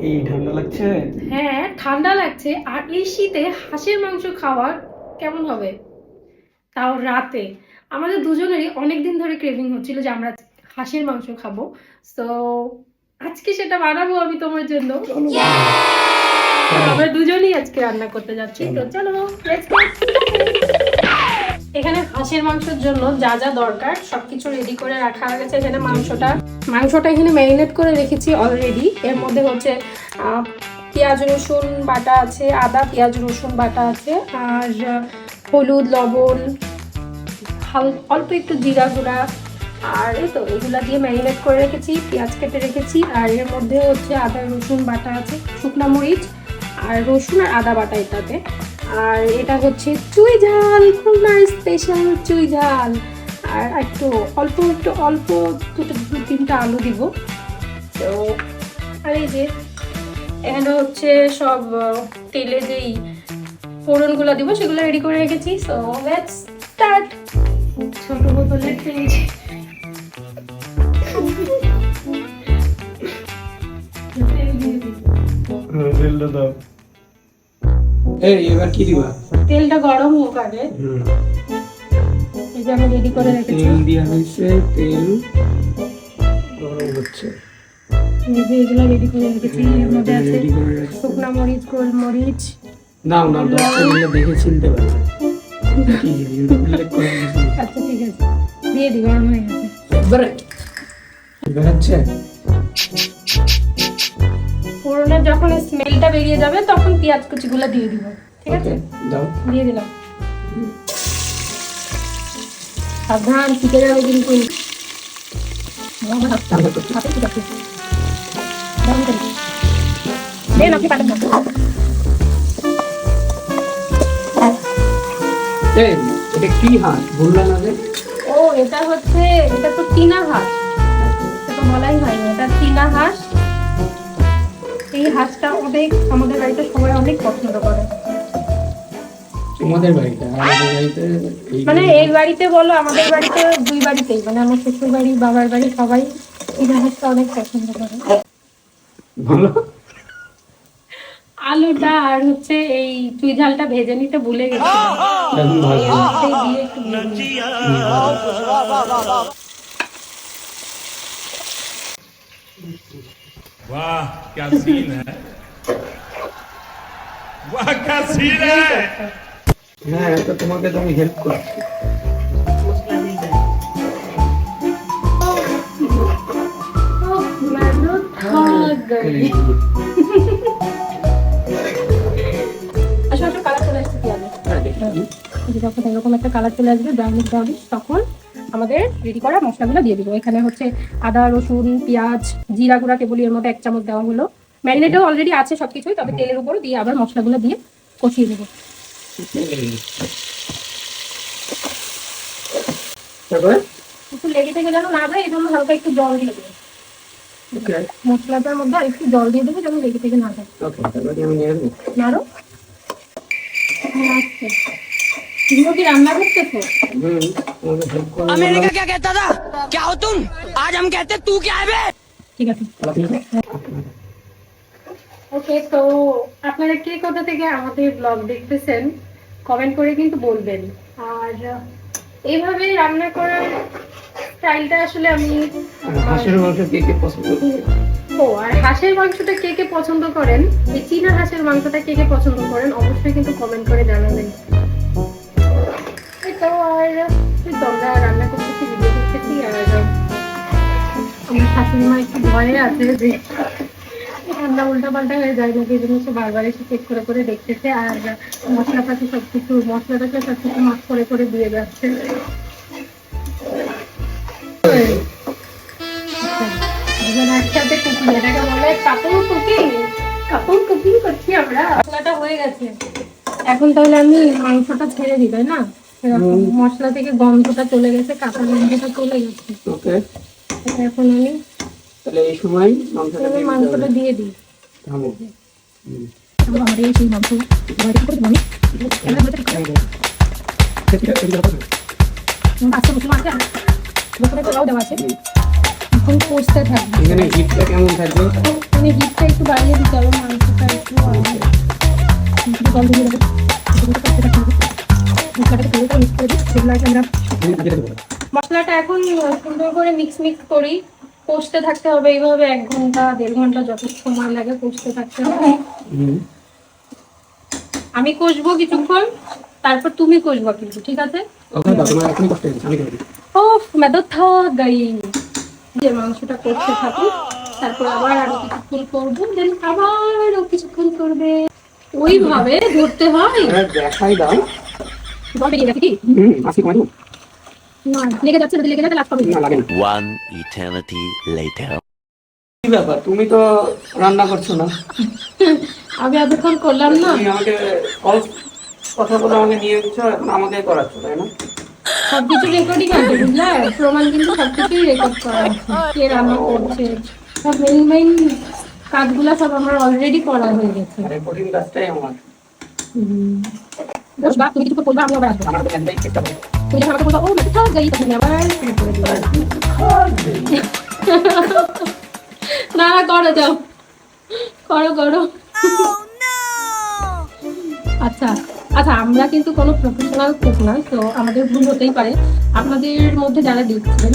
এই ঠান্ডা লাগছে? হ্যাঁ ঠান্ডা লাগছে, আর এই শীতে হাঁসের মাংস খাওয়া কেমন হবে, তাও রাতে। আমাদের দুজনেরই অনেকদিন ধরে ক্রেভিং হচ্ছিল যে আমরা হাঁসের মাংস খাবো, তো আজকে সেটা বানাবো আমি তোমার জন্য। আমরা দুজনেই আজকে রান্না করতে যাচ্ছি, তো চলো let's get started। এখানে হাঁসের মাংসের জন্য যা যা দরকার সবকিছু রেডি করে রাখা হয়ে গেছে। এখানে মাংসটা এখানে ম্যারিনেট করে রেখেছি অলরেডি। এর মধ্যে হচ্ছে পেঁয়াজ রসুন বাটা আছে, আদা পেঁয়াজ রসুন বাটা আছে, আর হলুদ লবণ, অল্প একটু জিরা গুঁড়া, আর এই তো এগুলা দিয়ে ম্যারিনেট করে রেখেছি। পেঁয়াজ কেটে রেখেছি, আর এর মধ্যে হচ্ছে আদা রসুন বাটা আছে, শুকনো মরিচ আর রসুন আর আদা বাটা এটাতে। আর এটা হচ্ছে চুই ঝাল, খুলনার স্পেশাল চুই ঝাল। আর একটু অল্প দু তিনটা আলু দিব। তো আর এই যে এখানে হচ্ছে সব তেলে যেই ফোড়নগুলো দিব সেগুলো রেডি করে রেখেছি। So let's start. ছোট বোতলের তেল, তেলটা দাও। এই এবার কি দিবা? তেলটা গরম হোক আগে। এই যে আমি রেডি করে রেখেছি। তেল দেওয়া হয়েছে, তেল গরম হচ্ছে। এই যে এগুলো রেডি করে রেখেছি। এর মধ্যে আছে শুকনো মরিচ, গোলমরিচ। নাও না, দশটা দেখে চিনতে পারবে। আচ্ছা ঠিক আছে, দিয়ে দিই, গরম হয়ে গেছে। বেরাচ্ছে ফোড়নের যখন স্মেলটা বেরিয়ে যাবে তখন পেঁয়াজ কুচিগুলো দিয়ে দিব। ঠিক আছে, দাও। দিয়ে দিলাম। সাবধান, শিখে যাবে কিন্তু। আপনি পাঠান। এটা কি হাঁস বললা না? ও এটা তো চীনা হাঁস। এটা তো বলাই হয়নি, এটা চীনা হাঁস। এই হাঁসটা আমাদের বাড়িতে সবাই অনেক পছন্দ করে। তোমাদের বাড়িতে? আমাদের বাড়িতে মানে এই বাড়িতে বলো, আমাদের বাড়িতে দুই বাড়িতেই, মানে আমার শ্বশুর বাড়ি বাবার বাড়ি সবাই চীনা হাঁসটা অনেক পছন্দ করে। বলো। আলুটা আর হচ্ছে এই চুই ঝালটা ভেজে নিতে ভুলে গেছিলাম। দিয়ে একটু वाह क्या सीन है, वाह क्या सीन है। হ্যাঁ, তো তোমাকে তো আমি হেল্প করছি। যখন এরকম একটা কালার চলে আসবে ব্রাউনিশ ব্রাউনিশ, তখন আমাদের রেডি করা মশলাগুলো দিয়ে দিব। এখানে হচ্ছে আদা রসুন পেঁয়াজ জিরা গুঁড়া কেবলই এর মধ্যে 1 চামচ দেওয়া হলো। ম্যারিনেটও অলরেডি আছে সবকিছুই, তবে তেলের উপর দিয়ে আবার মশলাগুলো দিয়ে কষিয়ে দেবো। একটু লেগে থেকে যেন না যায়, এই জন্য হালকা একটু জল দিয়ে দেবো। মশলাটার মধ্যে আর একটু জল দিয়ে দেবো যেন লেগে থেকে না যায়। নাড়ো। আচ্ছা, তুমি কি রান্না করতেছো? अमेरिका क्या कहता था, क्या हो तुम, आज हम कहते तू क्या है बे। ঠিক আছে, ওকে। তো আপনারা কে কোথা থেকে আমাদের ব্লগ দেখতেছেন কমেন্ট করে কিন্তু বলবেন। আর এইভাবে রান্না করার স্টাইলটা আসলে আমি হাঁসের মাংস কে কে পছন্দ করে? আর হাঁসের মাংসটা কে কে পছন্দ করেন, এই চীনা হাঁসের মাংসটা কে কে পছন্দ করেন অবশ্যই কিন্তু কমেন্ট করে জানাবেন। তো আর আমরা রান্না করতেছি, ভিডিও করতেছি, আর আমার শাশুড়ি মা একটু ভয়ে আছে যে রান্না উল্টা পাল্টা হয়ে যায় নাকি, এই জন্য সে বারবার এসে চেক করে করে দেখতেছে। আর মশলাটাকে সবকিছু মাছ করে করে দিয়ে যাচ্ছে। একসাথে কুকিং, এটাকে বলে কাপড় কুকিং করছি আমরা। মশলাটা হয়ে গেছে, এখন তাহলে আমি মাংসটা ছেড়ে দিই, তাই না? মশলা থেকে গন্ধটা চলে গেছে, কাঁচা গন্ধটা চলে গেছে। ওকে, এখন আমি তাহলে এই সময় মাংসটা দিয়ে দিই। আমাদের এই সেই মাংস বাচ্চা মুসলমান আছে, বোতলে তোলাও দেওয়া আছে। কিছুক্ষণ কষতে থাকবে। এখানে হিটটা কেমন থাকবে? মানে হিটটা একটু বাড়িয়ে দিতে হবে, মাংসটা একটু জল দিয়ে দেবে। মশলাটা এখন সুন্দর করে মিক্স করি, কষতে থাকতে হবে এইভাবে 1 ঘন্টা 1.5 ঘন্টা যত সময় লাগে কষতে থাকতে হবে। আমি কষবো কিছুক্ষণ, তারপর তুমি কষবা কিন্তু, ঠিক আছে? ওখানে দাও, তোমার এখনই কষ্ট হচ্ছে, আমি করে দিই। ওফ मैं तो थक गई। যে মাংসটা কষতে থাকুক, তারপর আবার আরো কিছুক্ষণ করবো, দেন আবার আরো কিছুক্ষণ করবে, ওইভাবে ধরতে হয়। দেখাই দাও। জল বেরিয়ে গেছে কি? আজকে কমাই দেবো? না, লেগে যাচ্ছে, যদি লেগে যায় লাস্ট হবে। না, লাগে না। One eternity later. কি ব্যাপার, তুমি তো রান্না করছো না? আমি এতক্ষণ করলাম না। তুমি আমাকে কথা বলে আমাকে নিয়ে এসেছো, এখন আমাকে করাচ্ছো, তাই না? সবকিছু রেকর্ডিং আছে, বুঝলে? প্রমাণ কিন্তু সবকিছুই রেকর্ড করা আছে, কে রান্না করছে, সব মেইন কাজগুলা সব আমার অলরেডি করা হয়ে গেছে। রেকর্ডিং কাজটাই আমার। বসবা, তুমি কিছু বলবা, আমি আবার আসবো। আমার তো একটাই চেষ্টা করি। তুমি যখন আমাকে বলবা, ও मैं तो थक गई, তখন আমি আবার শুরু করে দিলাম। না না, করো, যাও, করো। আচ্ছা আচ্ছা, আমরা কিন্তু কোনো প্রফেশনাল কুক না, তো আমাদের ভুল হতেই পারে। আপনাদের মধ্যে যারা দেখছেন,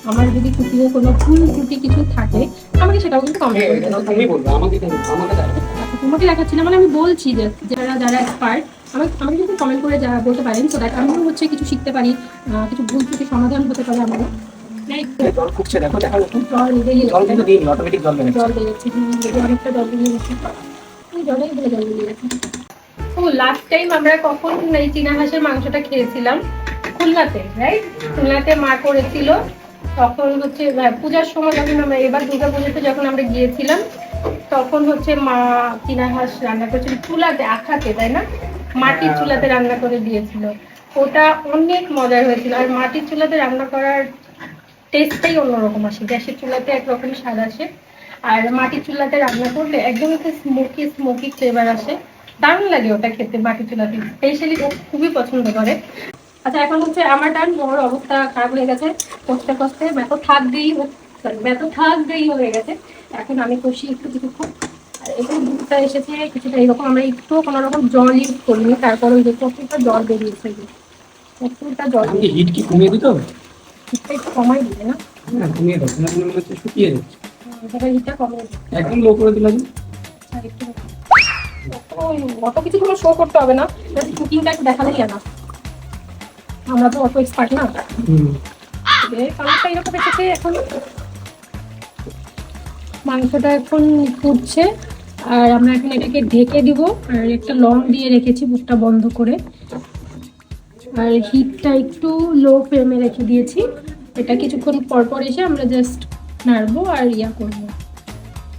আমার যদি কুকিংয়ে কোনো ভুল ত্রুটি কিছু থাকে, আমাকে সেটাও কিন্তু কমেন্ট করে দিতে তুমি বলবো, আমাকে কেন? আমাকে দাও। আচ্ছা, তোমাকে দেখাচ্ছি না, মানে আমি বলছি যে যারা এক্সপার্ট, আমাকে কিন্তু কমেন্ট করে যা বলতে পারেন, তো দ্যাট আমিও হচ্ছে কিছু শিখতে পারি, কিছু ভুল ত্রুটি সমাধান হতে পারে আমারও। জল ফুটছে, দেখো দেখো দেখো। জল বেরিয়ে জল কিন্তু দিইনি, অটোমেটিক জল বেরোচ্ছে। জল বেরিয়েছে, অনেকটা জল বেরিয়ে গেছে, এই জলেই জল বেরিয়ে গেছে। ও লাস্ট টাইম আমরা কখন এই চীনা হাঁসের মাংসটা খেয়েছিলাম? খুলনাতে, রাইট? খুলনাতে মা করেছিল, তখন হচ্ছে পূজার সময়, যখন আমরা এবার দুর্গা পুজোতে যখন আমরা গিয়েছিলাম, তখন হচ্ছে মা চীনা হাঁস রান্না করেছিল চুলাতে, আখাতে, তাই না? মাটির চুলাতে রান্না করে দিয়েছিল, ওটা অনেক মজার হয়েছিল। আর মাটির চুলাতে রান্না করার টেস্টটাই অন্যরকম আসে, গ্যাসের চুলাতে একরকম স্বাদ আসে, আর মাটির চুলাতে রান্না করলে একদম একটা স্মোকি ফ্লেভার আসে, দারুণ লাগে ওটা খেতে মাটির চুলাতে, স্পেশালি ও খুবই পছন্দ করে। আচ্ছা, এখন হচ্ছে আমার টার্ন। ওর অবস্থা খারাপ হয়ে গেছে কষতে, मैं तो থাক গই হয়ে গেছে। এখন আমি কষি একটু কিছুক্ষণ, আর এখানে দুধটা এসেছে কিছুটা এরকম, আমরা একটু কোনো রকম জল ইউজ করিনি, তারপর ওই যে কতটা জল বেরিয়েছে, কতটা জল হিট কি কমিয়ে দিতে হবে? হিটটা একটু কমাই দিবে না? হ্যাঁ, কমিয়ে দাও, না মনে হচ্ছে শুকিয়ে যাচ্ছে। হিটটা কমিয়ে দিবে, একদম লো করে দিলাম। আর একটু অত কিছু কোনো শো করতে হবে না, কুকিংটা একটু দেখালেই না, আমরা তো অত এক্সপার্ট না। কালারটা এরকম এসেছে, এখন মাংসটা এখন ফুটছে, আর আমরা এখন এটাকে ঢেকে দিব, আর একটা লং দিয়ে রেখেছি মুখটা বন্ধ করে, আর হিটটা একটু লো ফ্লেমে রেখে দিয়েছি। এটা কিছুক্ষণ পর এসে আমরা জাস্ট নাড়বো আর ইয়া করবো,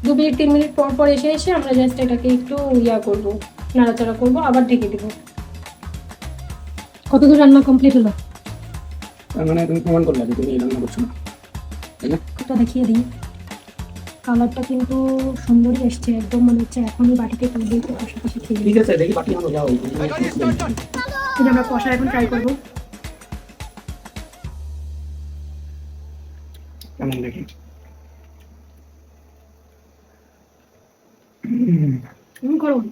2 মিনিট 3 মিনিট পর এসে আমরা জাস্ট এটাকে একটু ইয়া করবো, নাড়াচাড়া করবো, আবার ঢেকে দিব। কতদূর রান্না কমপ্লিট হলো? তার মানে তুমি প্রমাণ করলে যে তুমি এই রান্না করছো না, তাই না? এটা দেখিয়ে দিই, কালারটা কিন্তু সুন্দরই এসছে, একদম মনে হচ্ছে এখনই বাটিতে তুলে পাশাপাশি খেয়ে ঠিক আছে, দেখি বাকি আমরা যাও। আমরা কষা এখন ট্রাই করবো। কেমন দেখি? গরম,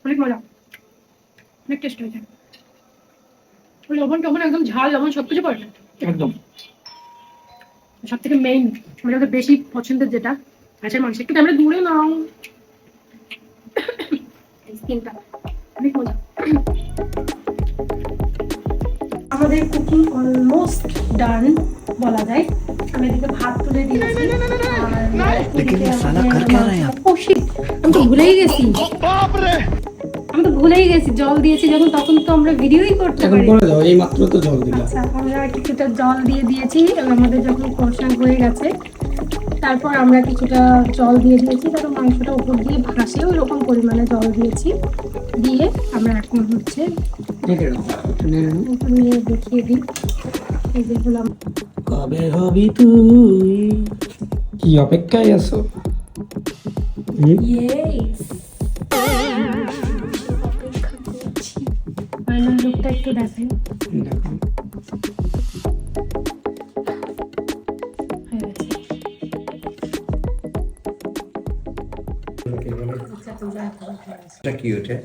অনেক মজা, অনেক টেস্ট হয়েছে। লবণ টবণ একদম ঝাল লবণ সবকিছু পড়ে না একদম। সব থেকে মেইন আমাদের বেশি পছন্দের যেটা হাঁসের মাংস, একটু আমরা দূরে নাও, স্কিনটা অনেক মজা। আমাদের কুকিং অলমোস্ট ডান বলা যায়। আমি এদিকে ভাত তুলে দিয়েছি, আমি তো ভুলেই গেছি জল দিয়েছি যখন, তখন তো আমরা ভিডিওই করতে এখন পারি। করে দাও, এই মাত্র তো জল দিলাম। আচ্ছা, আমরা কিছুটা জল দিয়ে দিয়েছি, আমাদের যখন কষা হয়ে গেছে, তারপর আমরা কিছুটা জল দিয়ে দিয়েছি, তারপর মাংসটা উপর দিয়ে ভাসে ওই রকম পরিমাণে জল দিয়েছি, দিয়ে আমরা এখন হচ্ছে ঢেকে দাও, একটু নেড়ে নাও। উপর নিয়ে দেখিয়ে দিই। এই যে হলাম, কবে হবি তুই, কি অপেক্ষায় আছো? ইয়েস, ফাইনাল লুকটা একটু দেখাই। দেখো, হয়ে গেছে। আচ্ছা, তুমি যা করো। এটা কি ওঠে?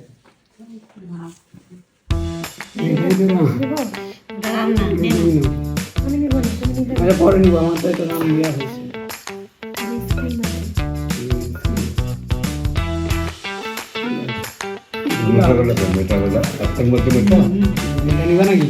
আমি নিব না, তুমি নিবে না। আচ্ছা পরে নিবো, আমার তো এটা নাম দেওয়া হয়েছে। মিঠাগুলো তো মিঠাগুলো, একটার মধ্যে মিঠা। এটা নিবা নাকি?